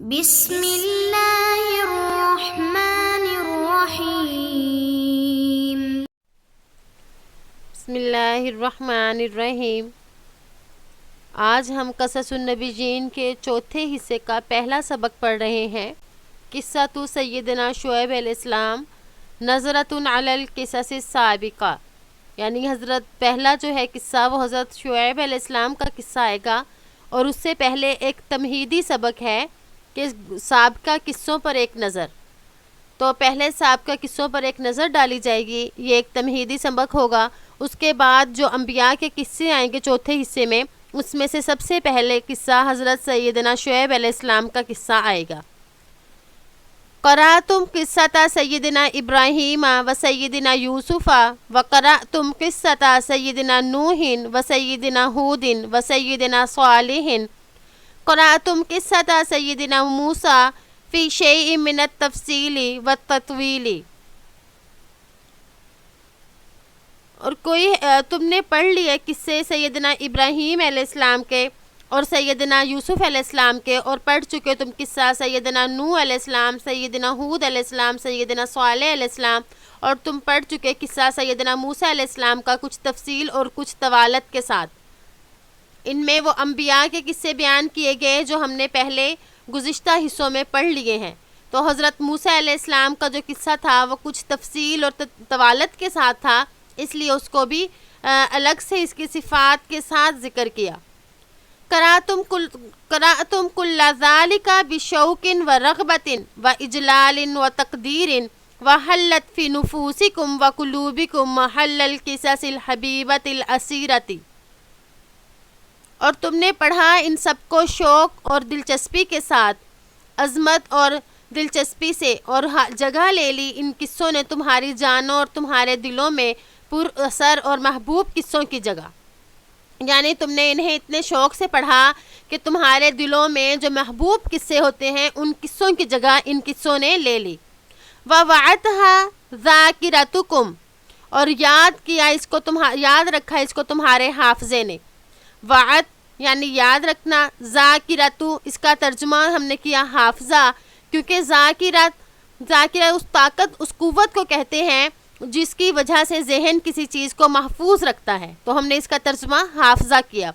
بسم اللہ الرحمن الرحیم۔ بسم اللہ الرحمن الرحیم۔ آج ہم قصص النبیین کے چوتھے حصے کا پہلا سبق پڑھ رہے ہیں۔ قصہ تو سیدنا شعیب علیہ السلام، نظرۃ علی القصص السابقہ، یعنی حضرت پہلا جو ہے قصہ وہ حضرت شعیب علیہ السلام کا قصہ آئے گا، اور اس سے پہلے ایک تمہیدی سبق ہے کہ سابقہ قصوں پر ایک نظر۔ تو پہلے سابقہ قصوں پر ایک نظر ڈالی جائے گی، یہ ایک تمہیدی سبق ہوگا۔ اس کے بعد جو انبیاء کے قصے آئیں گے چوتھے حصے میں، اس میں سے سب سے پہلے قصہ حضرت سیدنا شعیب علیہ السلام کا قصہ آئے گا۔ قرأتم قصۃ سیدنا ابراہیم و سیدنا یوسف و قرأتم قصۃ سیدنا نوح و سیدنا ہود و سیدنا صالح، قرأتم قصۃ سیدنا موسیٰ فی شیء من التفصیل والتطویل۔ اور کوئی تم نے پڑھ لیے قصے سیدنا ابراہیم علیہ السلام کے اور سیدنا یوسف علیہ السلام کے، اور پڑھ چکے تم قصہ سیدنا نوح علیہ السلام، سیدنا ہود علیہ السلام، سیدنا صالح علیہ السلام، اور تم پڑھ چکے قصہ سیدنا موسیٰ علیہ السلام کا کچھ تفصیل اور کچھ طوالت کے ساتھ۔ ان میں وہ انبیاء کے قصے بیان کیے گئے جو ہم نے پہلے گزشتہ حصوں میں پڑھ لیے ہیں۔ تو حضرت موسیٰ علیہ السلام کا جو قصہ تھا وہ کچھ تفصیل اور طوالت کے ساتھ تھا، اس لیے اس کو بھی الگ سے اس کی صفات کے ساتھ ذکر کیا۔ قرأتم کل ذالک بشوق و رغبت و اجلال و تقدیر وحلت فی نفوسکم و قلوبکم محل القصص الحبیبۃ الاسیرۃ۔ اور تم نے پڑھا ان سب کو شوق اور دلچسپی کے ساتھ، عظمت اور دلچسپی سے، اور جگہ لے لی ان قصوں نے تمہاری جانوں اور تمہارے دلوں میں پر اثر اور محبوب قصوں کی جگہ، یعنی تم نے انہیں اتنے شوق سے پڑھا کہ تمہارے دلوں میں جو محبوب قصے ہوتے ہیں ان قصوں کی جگہ ان قصوں نے لے لی۔ وَوَعَدْهَا ذَاکِرَتُکُم، اور یاد رکھا اس کو تمہارے حافظے نے۔ وعد یعنی یاد رکھنا، ذاکرتو اس کا ترجمہ ہم نے کیا حافظہ، کیونکہ ذاکرہ اس طاقت، اس قوت کو کہتے ہیں جس کی وجہ سے ذہن کسی چیز کو محفوظ رکھتا ہے، تو ہم نے اس کا ترجمہ حافظہ کیا۔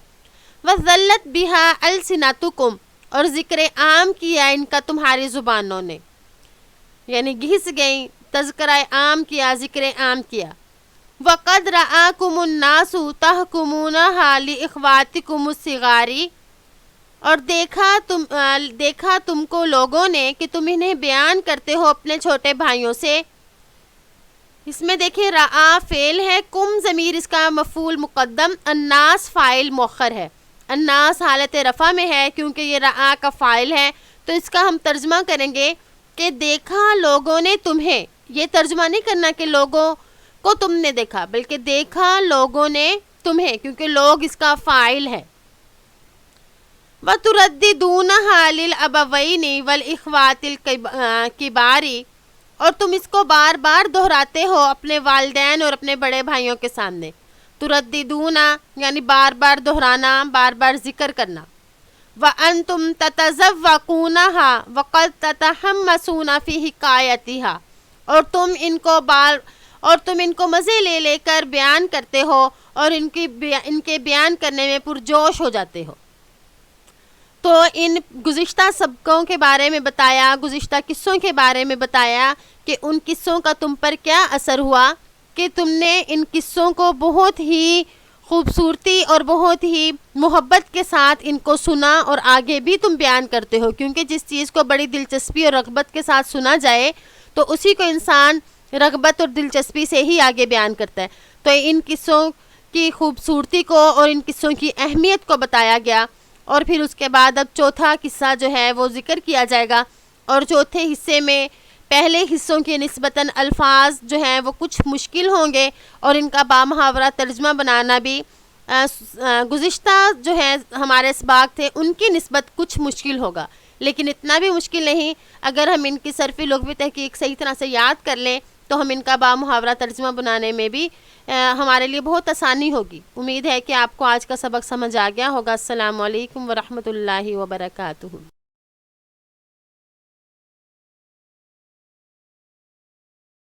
وَذَلَّتْ بِهَا أَلْسِنَتُكُمْ، اور ذکر عام کیا ان کا تمہاری زبانوں نے، یعنی گھس گئیں، تذکرہ عام کیا، ذکر عام کیا۔ وَقَدْ رَآكُمُ النَّاسُ تَحْكُمُونَهَا لِإِخْوَاتِكُمُ الصِّغَارِ، اور دیکھا تم کو لوگوں نے کہ تم انہیں بیان کرتے ہو اپنے چھوٹے بھائیوں سے۔ اس میں دیکھیں رآ فعل ہے، کم ضمیر اس کا مفعول مقدم، الناس فاعل مؤخر ہے۔ الناس حالت رفع میں ہے کیونکہ یہ رآ کا فاعل ہے، تو اس کا ہم ترجمہ کریں گے کہ دیکھا لوگوں نے تمہیں۔ یہ ترجمہ نہیں کرنا کہ لوگوں کو تم نے دیکھا، بلکہ دیکھا لوگوں نے تمہیں، کیونکہ لوگ اس کا فاعل ہے۔ وَتُرَدِّدُونَهَا لِلْأَبَوَيْنِ وَالْإِخْوَاتِ الْكِبَارِ، اور تم اس کو بار بار دہراتے ہو اپنے والدین اور اپنے بڑے بھائیوں کے سامنے۔ ترددونا یعنی بار بار دہرانا، بار بار ذکر کرنا۔ وَأَنْتُمْ تَتَذَوَّقُونَهَا وَقَدْ تَتَحَمَّسُونَ فِي حِكَایَتِهَا، اور تم ان کو مزے لے لے کر بیان کرتے ہو اور ان کے بیان کرنے میں پرجوش ہو جاتے ہو۔ تو ان گزشتہ سبقوں کے بارے میں بتایا، گزشتہ قصوں کے بارے میں بتایا کہ ان قصوں کا تم پر کیا اثر ہوا، کہ تم نے ان قصوں کو بہت ہی خوبصورتی اور بہت ہی محبت کے ساتھ ان کو سنا، اور آگے بھی تم بیان کرتے ہو، کیونکہ جس چیز کو بڑی دلچسپی اور رغبت کے ساتھ سنا جائے تو اسی کو انسان رغبت اور دلچسپی سے ہی آگے بیان کرتا ہے۔ تو ان قصوں کی خوبصورتی کو اور ان قصوں کی اہمیت کو بتایا گیا، اور پھر اس کے بعد اب چوتھا قصہ جو ہے وہ ذکر کیا جائے گا۔ اور چوتھے حصے میں پہلے حصوں کے نسبتاً الفاظ جو ہیں وہ کچھ مشکل ہوں گے، اور ان کا بامحاورہ ترجمہ بنانا بھی گزشتہ جو ہے ہمارے اسباق تھے ان کی نسبت کچھ مشکل ہوگا، لیکن اتنا بھی مشکل نہیں۔ اگر ہم ان کی صرفی لغوی تحقیق صحیح طرح سے یاد کر لیں تو ہم ان کا بامحاورہ ترجمہ بنانے میں بھی ہمارے لیے بہت آسانی ہوگی۔ امید ہے کہ آپ کو آج کا سبق سمجھ آ گیا ہوگا۔ السلام علیکم ورحمۃ اللہ وبرکاتہ۔